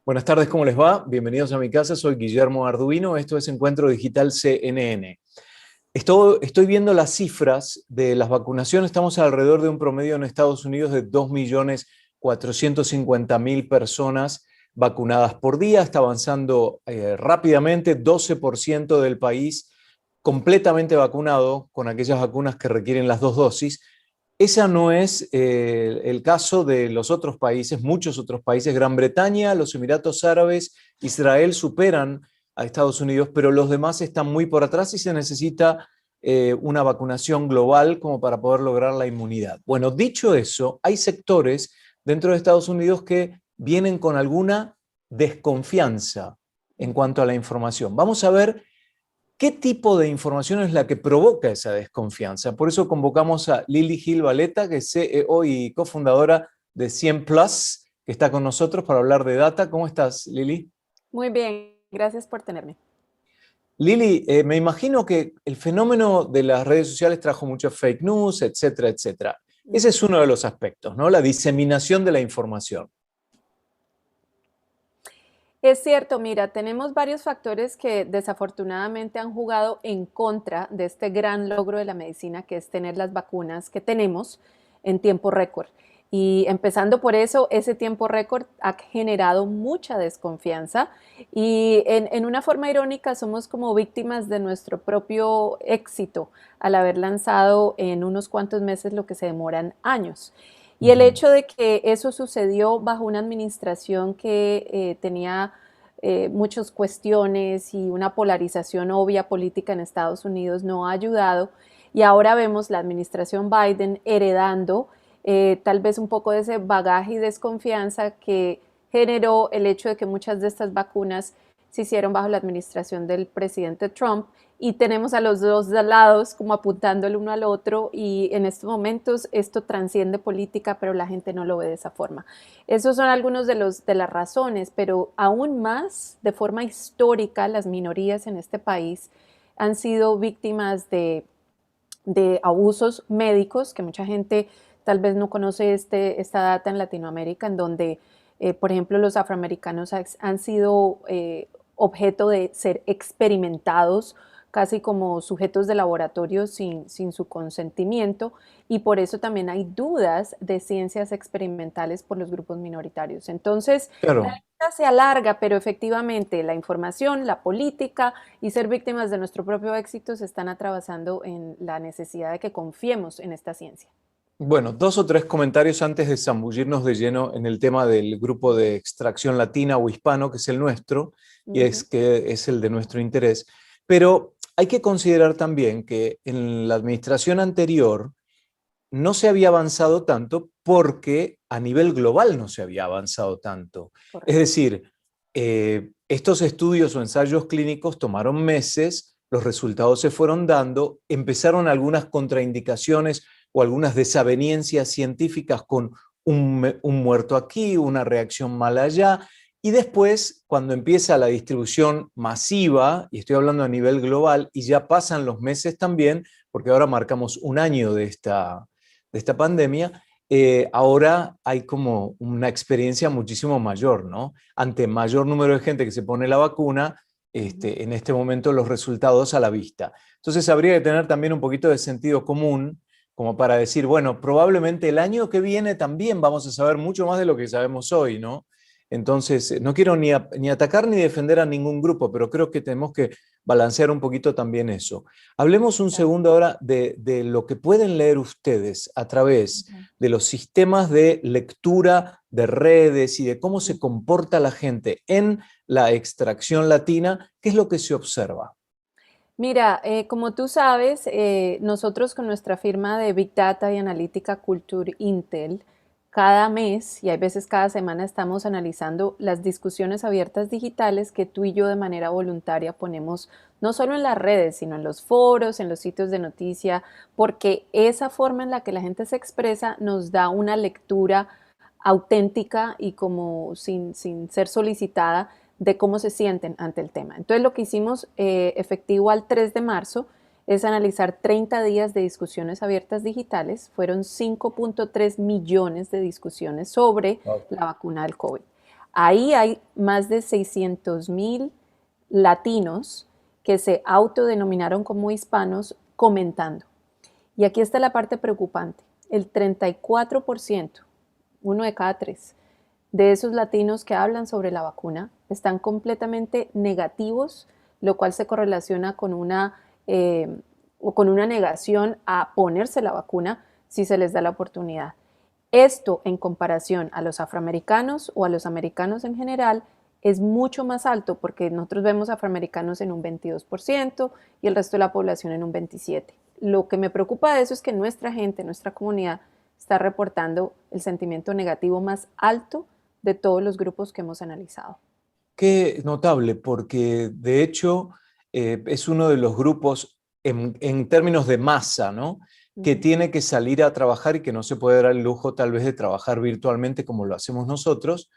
Buenas tardes, ¿cómo les va? Bienvenidos a mi casa, soy Guillermo Arduino, esto es Encuentro Digital CNN. Estoy viendo las cifras de las vacunaciones, estamos alrededor de un promedio en Estados Unidos de 2.450.000 personas vacunadas por día, está avanzando rápidamente, 12% del país completamente vacunado con aquellas vacunas que requieren las dos dosis. Ese no es el caso de los otros países, muchos otros países. Gran Bretaña, los Emiratos Árabes, Israel superan a Estados Unidos, pero los demás están muy por atrás y se necesita una vacunación global como para poder lograr la inmunidad. Bueno, dicho eso, hay sectores dentro de Estados Unidos que vienen con alguna desconfianza en cuanto a la información. Vamos a ver ¿qué tipo de información es la que provoca esa desconfianza? Por eso convocamos a Lili Gil Valeta, que es CEO y cofundadora de 100 Plus, que está con nosotros para hablar de data. ¿Cómo estás, Lili? Muy bien, gracias por tenerme. Lili, me imagino que el fenómeno de las redes sociales trajo mucho fake news, etcétera, etcétera. Ese es uno de los aspectos, ¿no? La diseminación de la información. Es cierto, mira, tenemos varios factores que desafortunadamente han jugado en contra de este gran logro de la medicina, que es tener las vacunas que tenemos en tiempo récord. Y empezando por eso, ese tiempo récord ha generado mucha desconfianza y en una forma irónica somos como víctimas de nuestro propio éxito al haber lanzado en unos cuantos meses lo que se demoran años. Y el Ujú. hecho de que eso sucedió bajo una administración que tenía muchas cuestiones y una polarización obvia política en Estados Unidos no ha ayudado. Y ahora vemos la administración Biden heredando tal vez un poco de ese bagaje y desconfianza que generó el hecho de que muchas de estas vacunas se hicieron bajo la administración del presidente Trump y tenemos a los dos lados como apuntando el uno al otro y en estos momentos esto transciende política, pero la gente no lo ve de esa forma. Esos son algunos de las razones, pero aún más de forma histórica las minorías en este país han sido víctimas de abusos médicos, que mucha gente tal vez no conoce esta data en Latinoamérica, en donde, por ejemplo, los afroamericanos han sido objeto de ser experimentados casi como sujetos de laboratorio sin su consentimiento y por eso también hay dudas de ciencias experimentales por los grupos minoritarios. Entonces, la Claro. lista se alarga, pero efectivamente la información, la política y ser víctimas de nuestro propio éxito se están atravesando en la necesidad de que confiemos en esta ciencia. Bueno, dos o tres comentarios antes de zambullirnos de lleno en el tema del grupo de extracción latina o hispano, que es el nuestro, y Uh es -huh. que es el de nuestro interés. Pero hay que considerar también que en la administración anterior no se había avanzado tanto porque a nivel global no se había avanzado tanto. Es Correcto. decir, estos estudios o ensayos clínicos tomaron meses, los resultados se fueron dando, empezaron algunas contraindicaciones o algunas desavenencias científicas con un muerto aquí, una reacción mala allá, y después, cuando empieza la distribución masiva, y estoy hablando a nivel global, y ya pasan los meses también, porque ahora marcamos un año de esta pandemia, ahora hay como una experiencia muchísimo mayor, ¿no? Ante mayor número de gente que se pone la vacuna, Uh -huh. en este momento los resultados a la vista. Entonces habría que tener también un poquito de sentido común como para decir, bueno, probablemente el año que viene también vamos a saber mucho más de lo que sabemos hoy, ¿no? Entonces, no quiero ni atacar ni defender a ningún grupo, pero creo que tenemos que balancear un poquito también eso. Hablemos un Claro. segundo ahora de lo que pueden leer ustedes a través Uh de los sistemas de lectura de redes y de cómo se -huh. comporta la gente en la extracción latina, ¿qué es lo que se observa? Mira, como tú sabes, nosotros con nuestra firma de Big Data y Analítica Culture Intel, cada mes y hay veces cada semana estamos analizando las discusiones abiertas digitales que tú y yo de manera voluntaria ponemos no solo en las redes, sino en los foros, en los sitios de noticia, porque esa forma en la que la gente se expresa nos da una lectura auténtica y como sin ser solicitada de cómo se sienten ante el tema. Entonces lo que hicimos efectivo al 3 de marzo es analizar 30 días de discusiones abiertas digitales. Fueron 5.3 millones de discusiones sobre Wow. la vacuna del COVID. Ahí hay más de 600.000 latinos que se autodenominaron como hispanos comentando. Y aquí está la parte preocupante. El 34%, uno de cada tres, de esos latinos que hablan sobre la vacuna están completamente negativos, lo cual se correlaciona con una negación a ponerse la vacuna si se les da la oportunidad. Esto en comparación a los afroamericanos o a los americanos en general es mucho más alto porque nosotros vemos afroamericanos en un 22% y el resto de la población en un 27%. Lo que me preocupa de eso es que nuestra gente, nuestra comunidad, está reportando el sentimiento negativo más alto de todos los grupos que hemos analizado. Qué notable, porque de hecho es uno de los grupos en términos de masa, ¿no? Que tiene que salir a trabajar y que no se puede dar el lujo tal vez de trabajar virtualmente como lo hacemos nosotros,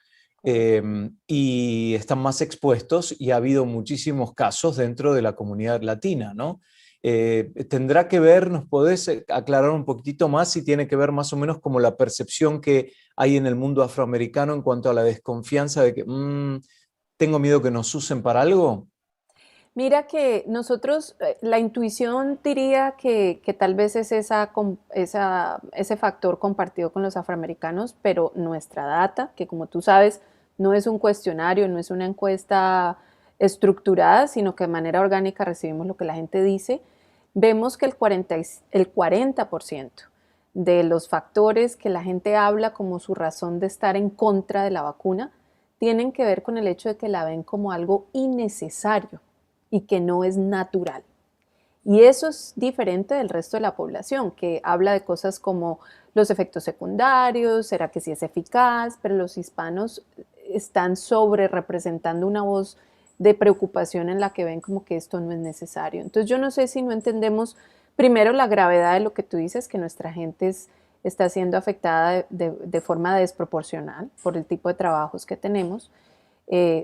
y están más expuestos y ha habido muchísimos casos dentro de la comunidad latina, ¿no? Tendrá que ver, ¿nos podés aclarar un poquitito más si tiene que ver más o menos como la percepción que hay en el mundo afroamericano en cuanto a la desconfianza de que tengo miedo que nos usen para algo? Mira que nosotros, la intuición diría que tal vez es ese factor compartido con los afroamericanos, pero nuestra data, que como tú sabes, no es un cuestionario, no es una encuesta estructurada, sino que de manera orgánica recibimos lo que la gente dice, vemos que el 40% de los factores que la gente habla como su razón de estar en contra de la vacuna tienen que ver con el hecho de que la ven como algo innecesario y que no es natural. Y eso es diferente del resto de la población, que habla de cosas como los efectos secundarios, será que sí es eficaz, pero los hispanos están sobre representando una voz de preocupación en la que ven como que esto no es necesario. Entonces yo no sé si no entendemos primero la gravedad de lo que tú dices, que nuestra gente está siendo afectada de forma desproporcional por el tipo de trabajos que tenemos.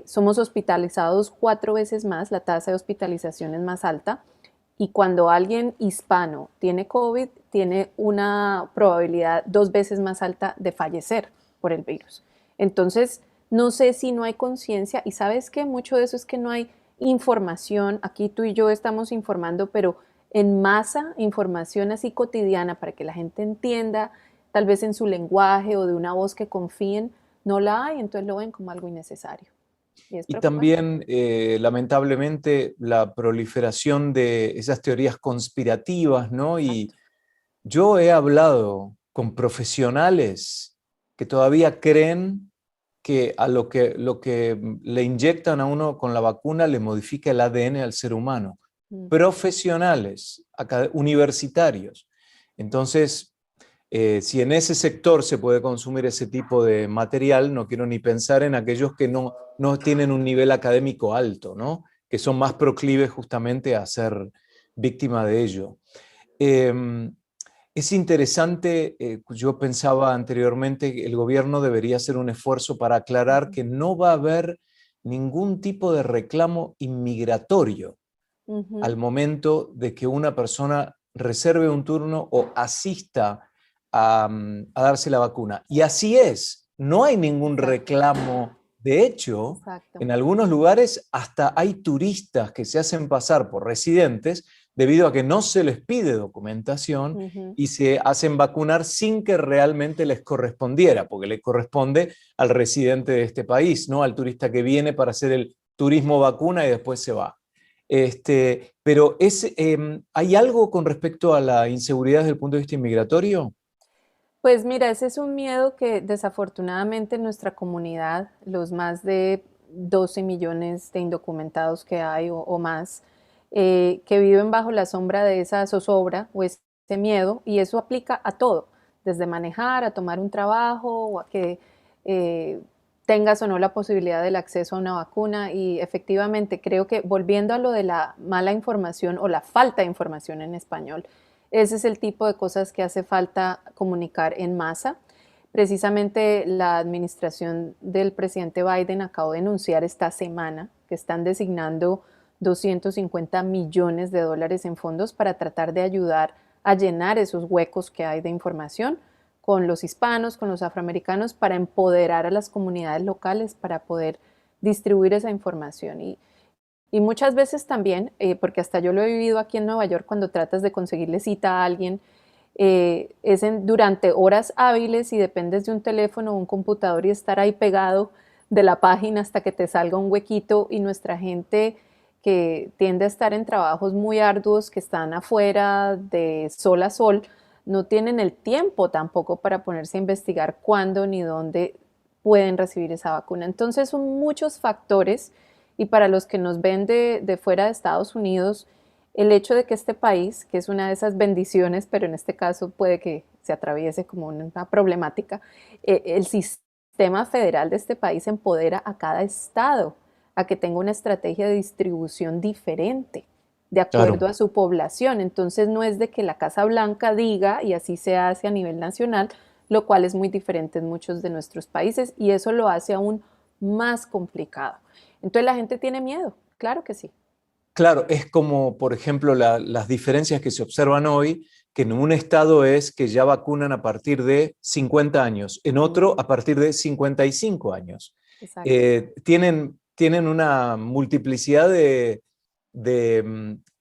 Somos hospitalizados 4 veces más, la tasa de hospitalización es más alta, y cuando alguien hispano tiene COVID, tiene una probabilidad 2 veces más alta de fallecer por el virus. Entonces, no sé si no hay conciencia, y sabes que mucho de eso es que no hay información. Aquí tú y yo estamos informando, pero en masa, información así cotidiana para que la gente entienda, tal vez en su lenguaje o de una voz que confíen, no la hay, entonces lo ven como algo innecesario. Y es Y preocupante. también, lamentablemente, la proliferación de esas teorías conspirativas, ¿no? Y Exacto. yo he hablado con profesionales que todavía creen que a lo que le inyectan a uno con la vacuna le modifica el ADN al ser humano. Profesionales, universitarios. Entonces, si en ese sector se puede consumir ese tipo de material, no quiero ni pensar en aquellos que no tienen un nivel académico alto, ¿no? Que son más proclives justamente a ser víctima de ello. Eh, es interesante, yo pensaba anteriormente que el gobierno debería hacer un esfuerzo para aclarar que no va a haber ningún tipo de reclamo inmigratorio al momento de que una persona reserve un turno o asista a darse la vacuna. Y así es, no hay ningún Exacto, reclamo. De hecho, exacto. en algunos lugares hasta hay turistas que se hacen pasar por residentes debido a que no se les pide documentación Ujú. y se hacen vacunar sin que realmente les correspondiera, porque le corresponde al residente de este país, no al turista que viene para hacer el turismo vacuna y después se va. Pero ¿hay algo con respecto a la inseguridad desde el punto de vista inmigratorio? Pues mira, ese es un miedo que desafortunadamente en nuestra comunidad, los más de 12 millones de indocumentados que hay o más, que viven bajo la sombra de esa zozobra o ese miedo, y eso aplica a todo, desde manejar, a tomar un trabajo o a que eh, tengas o no la posibilidad del acceso a una vacuna. Y efectivamente creo que volviendo a lo de la mala información o la falta de información en español, ese es el tipo de cosas que hace falta comunicar en masa. Precisamente la administración del presidente Biden acabó de anunciar esta semana que están designando 250 millones de dólares en fondos para tratar de ayudar a llenar esos huecos que hay de información con los hispanos, con los afroamericanos, para empoderar a las comunidades locales, para poder distribuir esa información. Y muchas veces también, porque hasta yo lo he vivido aquí en Nueva York, cuando tratas de conseguirle cita a alguien, durante horas hábiles y dependes de un teléfono o un computador y estar ahí pegado de la página hasta que te salga un huequito, y nuestra gente que tiende a estar en trabajos muy arduos, que están afuera de sol a sol, no tienen el tiempo tampoco para ponerse a investigar cuándo ni dónde pueden recibir esa vacuna. Entonces son muchos factores, y para los que nos ven de fuera de Estados Unidos, el hecho de que este país, que es una de esas bendiciones, pero en este caso puede que se atraviese como una problemática, el sistema federal de este país empodera a cada estado a que tenga una estrategia de distribución diferente de Claro. acuerdo a su población. Entonces no es de que la Casa Blanca diga y así se hace a nivel nacional, lo cual es muy diferente en muchos de nuestros países, y eso lo hace aún más complicado. Entonces la gente tiene miedo, claro que sí. Claro, es como, por ejemplo, las diferencias que se observan hoy, que en un estado es que ya vacunan a partir de 50 años, en otro a partir de 55 años. Exacto. Tienen una multiplicidad de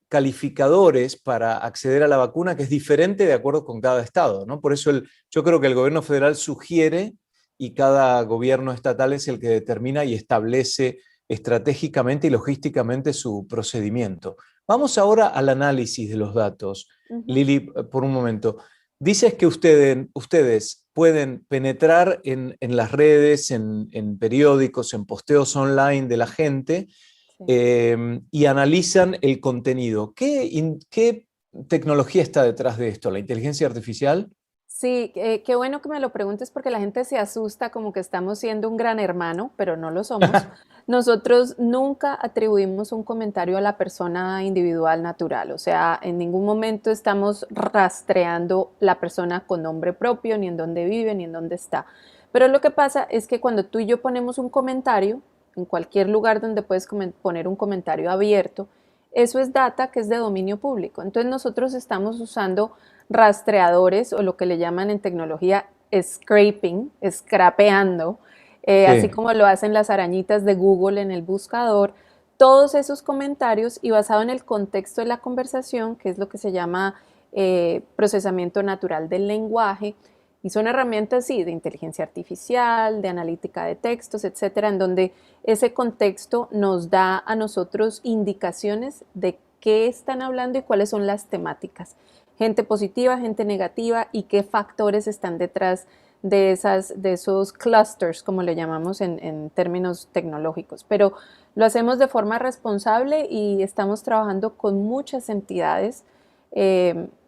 calificadores para acceder a la vacuna que es diferente de acuerdo con cada estado, ¿no? Por eso yo creo que el gobierno federal sugiere y cada gobierno estatal es el que determina y establece estratégicamente y logísticamente su procedimiento. Vamos ahora al análisis de los datos. Ujú. Lili, por un momento. Dices que ustedes pueden penetrar en las redes, en periódicos, en posteos online de la gente, Sí. y analizan el contenido. ¿Qué tecnología está detrás de esto? ¿La inteligencia artificial? Sí, qué bueno que me lo preguntes, porque la gente se asusta como que estamos siendo un gran hermano, pero no lo somos. Nosotros nunca atribuimos un comentario a la persona individual natural, o sea, en ningún momento estamos rastreando la persona con nombre propio, ni en dónde vive, ni en dónde está. Pero lo que pasa es que cuando tú y yo ponemos un comentario, en cualquier lugar donde puedes poner un comentario abierto, eso es data que es de dominio público. Entonces nosotros estamos usando rastreadores, o lo que le llaman en tecnología scraping, scrapeando, así Sí, como lo hacen las arañitas de Google en el buscador, todos esos comentarios, y basado en el contexto de la conversación, que es lo que se llama procesamiento natural del lenguaje, y son herramientas, sí, de inteligencia artificial, de analítica de textos, etcétera, en donde ese contexto nos da a nosotros indicaciones de qué están hablando y cuáles son las temáticas. Gente positiva, gente negativa, y qué factores están detrás de esos clusters, como le llamamos en términos tecnológicos. Pero lo hacemos de forma responsable y estamos trabajando con muchas entidades,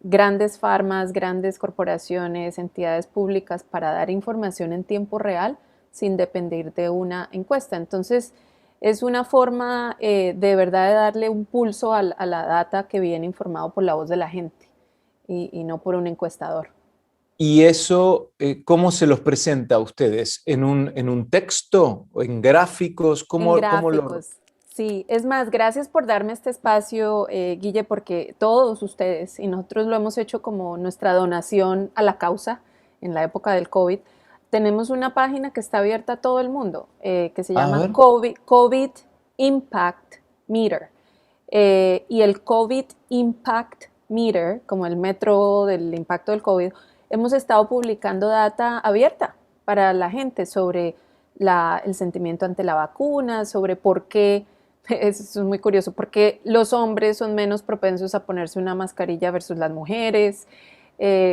grandes farmas, grandes corporaciones, entidades públicas, para dar información en tiempo real sin depender de una encuesta. Entonces, es una forma de verdad de darle un pulso a la data que viene informado por la voz de la gente, y no por un encuestador. y eso, ¿cómo se los presenta a ustedes? ¿En un texto o en gráficos? En ¿Cómo lo...? gráficos. Sí, es más, gracias por darme este espacio, Guille, porque todos ustedes, y nosotros lo hemos hecho como nuestra donación a la causa en la época del COVID, tenemos una página que está abierta a todo el mundo, que se A llama ver. COVID Impact Meter. Y el COVID Impact Meter, como el metro del impacto del COVID, hemos estado publicando data abierta para la gente sobre el sentimiento ante la vacuna, sobre por qué, eso es muy curioso, por qué los hombres son menos propensos a ponerse una mascarilla versus las mujeres,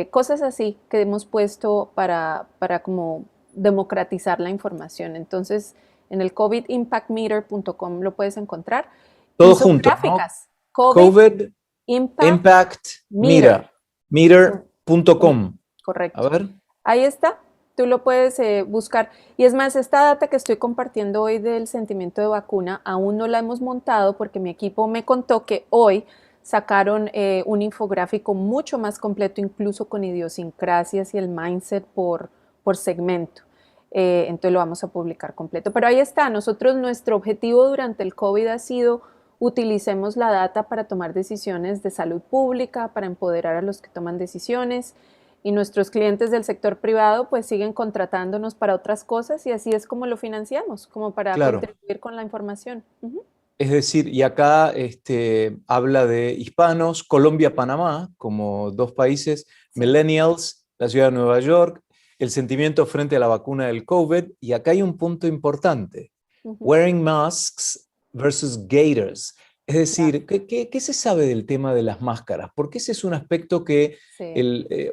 cosas así que hemos puesto para como democratizar la información. Entonces, en el covidimpactmeter.com lo puedes encontrar, y Todo son junto, ¿no? gráficas. COVID COVID Impact Impact Meter. Son- Meter.com. A Correcto. ver. Ahí está. Tú lo puedes buscar. Y es más, esta data que estoy compartiendo hoy del sentimiento de vacuna, aún no la hemos montado porque mi equipo me contó que hoy sacaron un infográfico mucho más completo, incluso con idiosincrasias y el mindset por segmento. Entonces lo vamos a publicar completo. Pero ahí está. Nosotros, nuestro objetivo durante el COVID ha sido: utilicemos la data para tomar decisiones de salud pública, para empoderar a los que toman decisiones, y nuestros clientes del sector privado pues siguen contratándonos para otras cosas y así es como lo financiamos, como para Claro. contribuir con la información. Ujú. Es decir, y acá habla de hispanos, Colombia, Panamá, como dos países, Sí. millennials, la ciudad de Nueva York, el sentimiento frente a la vacuna del COVID, y acá hay un punto importante, Ujú. wearing masks versus gators. Es Ya, decir, ¿qué se sabe del tema de las máscaras? Porque ese es un aspecto que sí,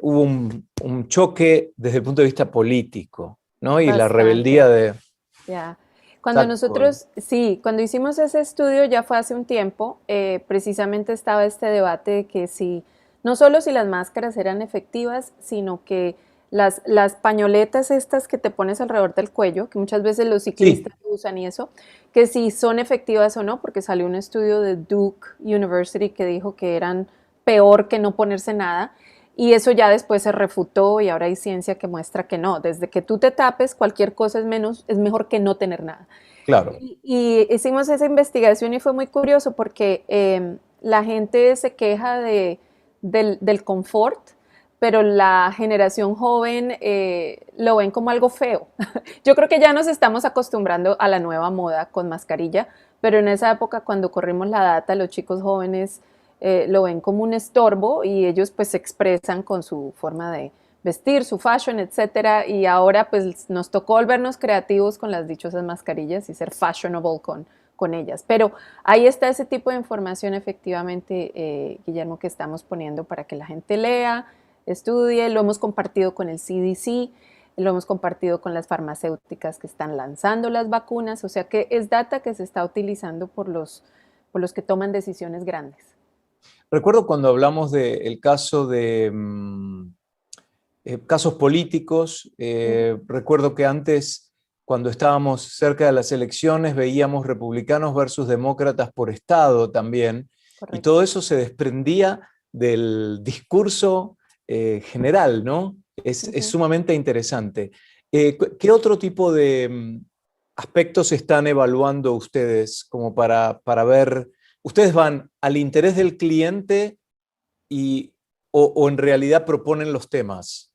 hubo un choque desde el punto de vista político, ¿no? Y la rebeldía bastante. de... Ya. Cuando Exacto. nosotros, sí, cuando hicimos ese estudio ya fue hace un tiempo, precisamente estaba este debate de que si, no solo si las máscaras eran efectivas, sino que las pañoletas estas que te pones alrededor del cuello, que muchas veces los Sí, ciclistas usan y eso, que si son efectivas o no, porque salió un estudio de Duke University que dijo que eran peor que no ponerse nada. Y eso ya después se refutó y ahora hay ciencia que muestra que no. Desde que tú te tapes, cualquier cosa es mejor que no tener nada. claro. Y hicimos esa investigación y fue muy curioso porque la gente se queja del confort, pero la generación joven lo ven como algo feo. Yo creo que ya nos estamos acostumbrando a la nueva moda con mascarilla, pero en esa época cuando corrimos la data, los chicos jóvenes lo ven como un estorbo y ellos pues se expresan con su forma de vestir, su fashion, etcétera, y ahora pues nos tocó volvernos creativos con las dichosas mascarillas y ser fashionable con ellas. Pero ahí está ese tipo de información efectivamente, Guillermo, que estamos poniendo para que la gente lea, estudie, lo hemos compartido con el CDC, lo hemos compartido con las farmacéuticas que están lanzando las vacunas, o sea que es data que se está utilizando por los que toman decisiones grandes. Recuerdo cuando hablamos del caso de casos políticos, Mm, recuerdo que antes, cuando estábamos cerca de las elecciones, veíamos republicanos versus demócratas por estado también, y correcto. todo eso se desprendía del discurso general, ¿no? Es Ujú. sumamente interesante. ¿Qué otro tipo de aspectos están evaluando ustedes como para ver? ¿Ustedes van al interés del cliente y, o en realidad proponen los temas?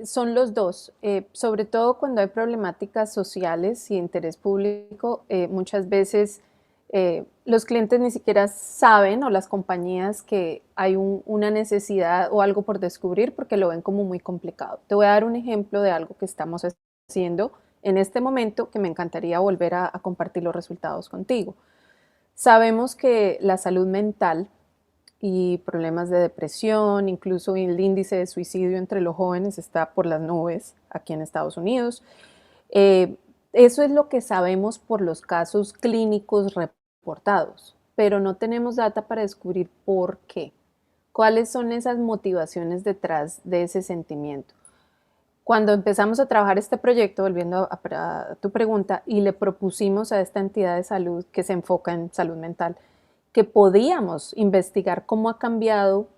Son los dos, sobre todo cuando hay problemáticas sociales y interés público, muchas veces los clientes ni siquiera saben o las compañías que hay una necesidad o algo por descubrir porque lo ven como muy complicado. Te voy a dar un ejemplo de algo que estamos haciendo en este momento que me encantaría volver a compartir los resultados contigo. Sabemos que la salud mental y problemas de depresión, incluso el índice de suicidio entre los jóvenes está por las nubes aquí en Estados Unidos. Eh, Eso es lo que sabemos por los casos clínicos reportados, pero no tenemos data para descubrir por qué. ¿Cuáles son esas motivaciones detrás de ese sentimiento? Cuando empezamos a trabajar este proyecto, volviendo a tu pregunta, y le propusimos a esta entidad de salud que se enfoca en salud mental, que podíamos investigar cómo ha cambiado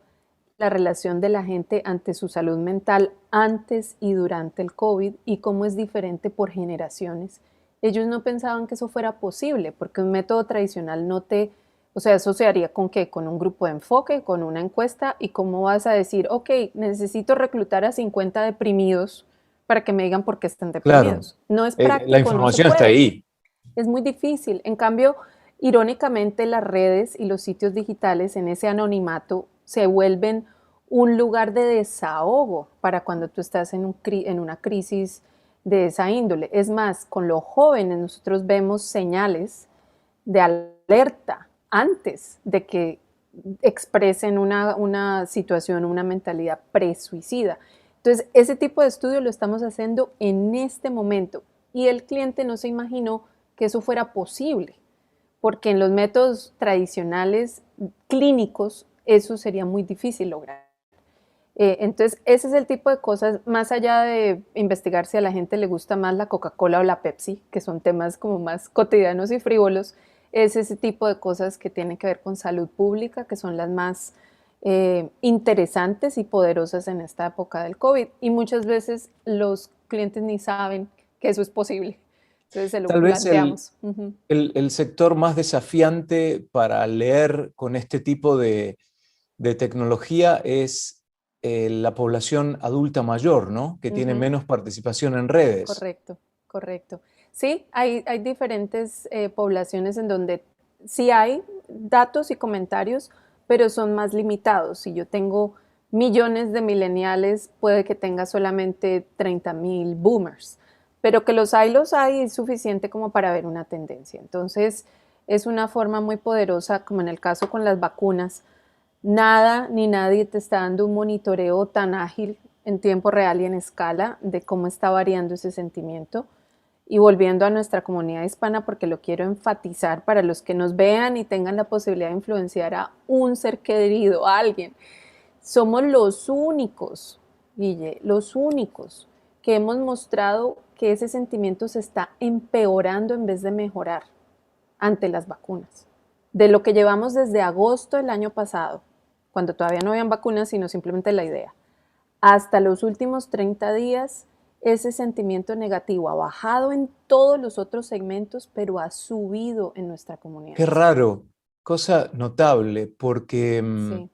la relación de la gente ante su salud mental antes y durante el COVID y cómo es diferente por generaciones. Ellos no pensaban que eso fuera posible, porque un método tradicional no te, o sea, eso se haría con qué, con un grupo de enfoque, con una encuesta, y cómo vas a decir, ok, necesito reclutar a 50 deprimidos para que me digan por qué están Claro, deprimidos. No es la práctico, no se información está puede, ahí. es muy difícil. En cambio, irónicamente, las redes y los sitios digitales en ese anonimato se vuelven un lugar de desahogo para cuando tú estás en una crisis de esa índole. Es más, con los jóvenes nosotros vemos señales de alerta antes de que expresen una situación, una mentalidad presuicida. Entonces, ese tipo de estudio lo estamos haciendo en este momento y el cliente no se imaginó que eso fuera posible, porque en los métodos tradicionales clínicos eso sería muy difícil lograr. Entonces, ese es el tipo de cosas, más allá de investigar si a la gente le gusta más la Coca-Cola o la Pepsi, que son temas como más cotidianos y frívolos, es ese tipo de cosas que tienen que ver con salud pública, que son las más interesantes y poderosas en esta época del COVID. Y muchas veces los clientes ni saben que eso es posible. Entonces se lo Tal vez planteamos. Ujú. el sector más desafiante para leer con este tipo de tecnología es la población adulta mayor, ¿no? Que tiene menos participación en redes. Correcto, correcto. Sí, hay diferentes poblaciones en donde sí hay datos y comentarios, pero son más limitados. Si yo tengo millones de millennials, puede que tenga solamente 30,000 boomers, pero que los hay, es suficiente como para ver una tendencia. Entonces, es una forma muy poderosa, como en el caso con las vacunas. Nada ni nadie te está dando un monitoreo tan ágil en tiempo real y en escala de cómo está variando ese sentimiento. Y volviendo a nuestra comunidad hispana, porque lo quiero enfatizar para los que nos vean y tengan la posibilidad de influenciar a un ser querido, a alguien. Somos los únicos, Guille, los únicos que hemos mostrado que ese sentimiento se está empeorando en vez de mejorar ante las vacunas. De lo que llevamos desde agosto del año pasado, cuando todavía no habían vacunas, sino simplemente la idea, hasta los últimos 30 días, ese sentimiento negativo ha bajado en todos los otros segmentos, pero ha subido en nuestra comunidad Qué hispana. raro, cosa notable, porque Sí.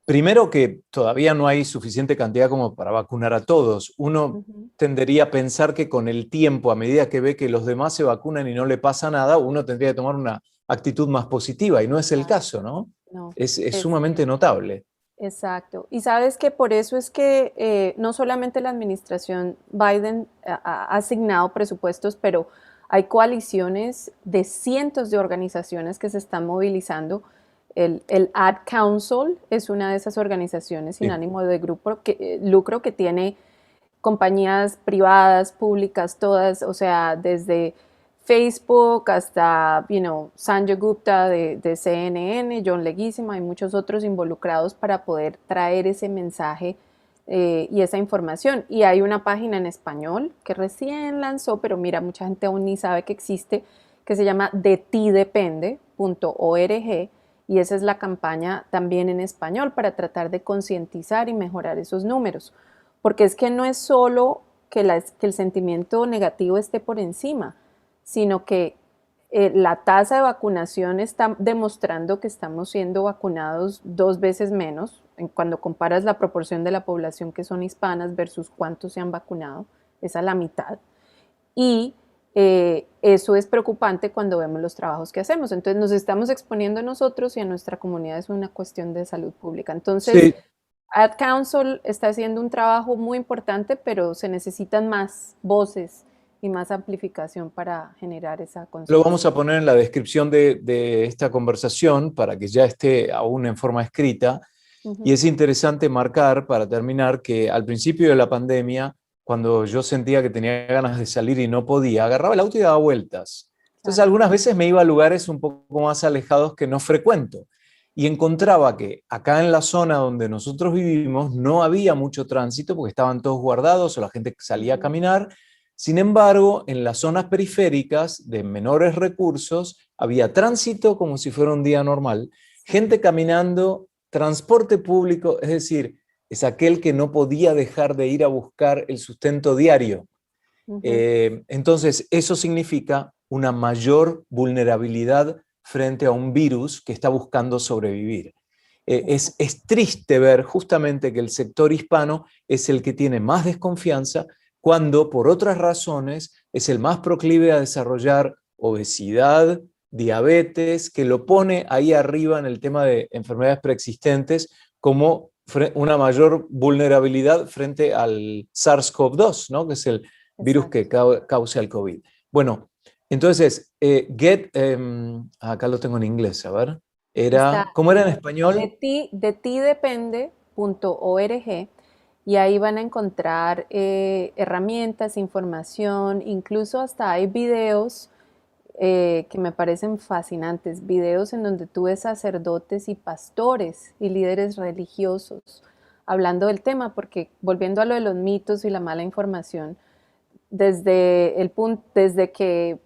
primero que todavía no hay suficiente cantidad como para vacunar a todos. Uno Ujú. tendería a pensar que con el tiempo, a medida que ve que los demás se vacunan y no le pasa nada, uno tendría que tomar una actitud más positiva, y no es el Claro. caso, ¿no? No, Es es sumamente notable. exacto. Y sabes que por eso es que no solamente la administración Biden ha asignado presupuestos, pero hay coaliciones de cientos de organizaciones que se están movilizando. El Ad Council es una de esas organizaciones sin Sí. ánimo de lucro que tiene compañías privadas, públicas, todas, o sea, desde Facebook hasta, Sanjay Gupta de CNN, John Leguizamo, hay muchos otros involucrados para poder traer ese mensaje y esa información. Y hay una página en español que recién lanzó, pero mira, mucha gente aún ni sabe que existe, que se llama detidepende.org, y esa es la campaña también en español para tratar de concientizar y mejorar esos números. Porque es que no es solo que el sentimiento negativo esté por encima, sino que la tasa de vacunación está demostrando que estamos siendo vacunados 2 veces menos cuando comparas la proporción de la población que son hispanas versus cuántos se han vacunado, es a la mitad. Y eso es preocupante cuando vemos los trabajos que hacemos. Entonces nos estamos exponiendo a nosotros y a nuestra comunidad, es una cuestión de salud pública. Entonces, Sí, Ad Council está haciendo un trabajo muy importante, pero se necesitan más voces y más amplificación para generar esa lo vamos conciencia. a poner en la descripción de esta conversación para que ya esté aún en forma escrita. Y Ujú. es interesante marcar, para terminar, que al principio de la pandemia, cuando yo sentía que tenía ganas de salir y no podía, agarraba el auto y daba vueltas. Entonces, Claro. algunas veces me iba a lugares un poco más alejados que no frecuento, y encontraba que acá en la zona donde nosotros vivimos no había mucho tránsito porque estaban todos guardados o la gente salía a Ujú. caminar. Sin embargo, en las zonas periféricas de menores recursos había tránsito como si fuera un día normal, Sí. gente caminando, transporte público, es decir, es aquel que no podía dejar de ir a buscar el sustento diario. Ujú. Entonces, eso significa una mayor vulnerabilidad frente a un virus que está buscando sobrevivir. Exacto. Es triste ver justamente que el sector hispano es el que tiene más desconfianza, cuando por otras razones es el más proclive a desarrollar obesidad, diabetes, que lo pone ahí arriba en el tema de enfermedades preexistentes como una mayor vulnerabilidad frente al SARS-CoV-2, ¿no? Que es el virus que Exacto. causa el COVID. Bueno, entonces, acá lo tengo en inglés, a ver, Está ¿cómo era en español? de ti depende.org, y ahí van a encontrar herramientas, información, incluso hasta hay videos que me parecen fascinantes, videos en donde tú ves sacerdotes y pastores y líderes religiosos hablando del tema, porque volviendo a lo de los mitos y la mala información, desde que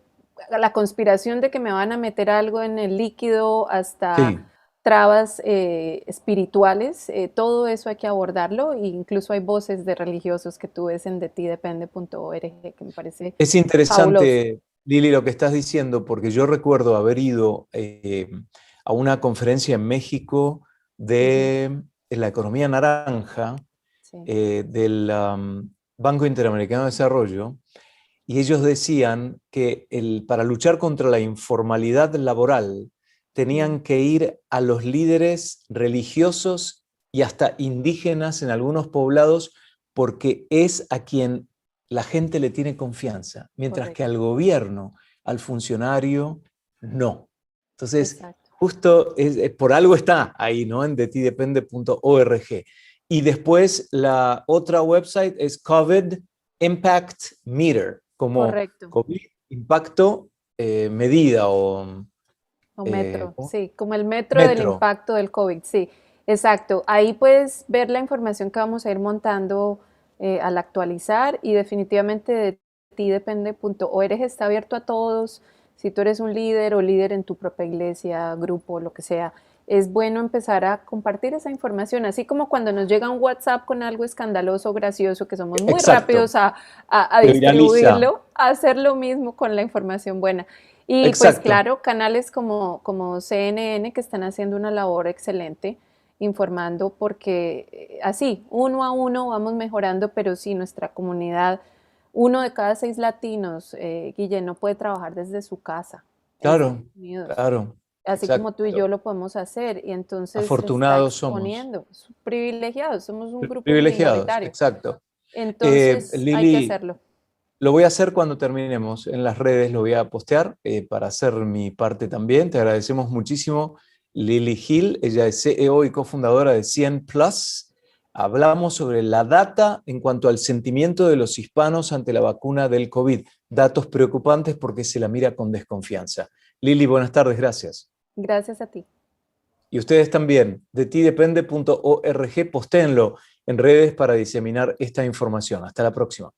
la conspiración de que me van a meter algo en el líquido hasta Sí, trabas espirituales, todo eso hay que abordarlo, e incluso hay voces de religiosos que tú ves en detidepende.org, que me parece es fabuloso. interesante, Lili, lo que estás diciendo, porque yo recuerdo haber ido a una conferencia en México Ujú. de la economía naranja Sí, del Banco Interamericano de Desarrollo, y ellos decían que para luchar contra la informalidad laboral mm, tenían que ir a los líderes religiosos y hasta indígenas en algunos poblados, porque es a quien la gente le tiene confianza, mientras que correcto, al gobierno, al funcionario, no. Entonces, exacto. justo por algo está ahí, ¿no? En detidepende.org. Y después la otra website es COVID Impact Meter, como Correcto. COVID, impacto, medida o O metro, ¿cómo? sí, como el metro del Metro. impacto del COVID, sí, exacto. Ahí puedes ver la información que vamos a ir montando al actualizar y definitivamente de ti depende.org está abierto a todos. Si tú eres un líder o líder en tu propia iglesia, grupo, lo que sea, es bueno empezar a compartir esa información, así como cuando nos llega un WhatsApp con algo escandaloso, gracioso, que somos muy Exacto. rápidos a Se viraliza. distribuirlo, a hacer lo mismo con la información buena. Y pues Exacto. claro, canales como CNN que están haciendo una labor excelente informando porque así, uno a uno vamos mejorando, pero sí, nuestra comunidad, 1 de cada 6 latinos, Guille, no puede trabajar desde su casa en Estados Claro, Unidos, claro. así como tú y yo Exacto. lo podemos hacer, y entonces se está Afortunados somos. exponiendo, privilegiados, somos un grupo Privilegiados, minoritario, exacto. entonces hay que Lili, hacerlo. lo voy a hacer cuando terminemos en las redes, lo voy a postear para hacer mi parte también. Te agradecemos muchísimo, Lili Gil. Ella es CEO y cofundadora de 100 Plus. Hablamos sobre la data en cuanto al sentimiento de los hispanos ante la vacuna del COVID. Datos preocupantes porque se la mira con desconfianza. Lili, buenas tardes, gracias. Gracias a ti. Y ustedes también, de tidepende.org, postéenlo en redes para diseminar esta información. Hasta la próxima.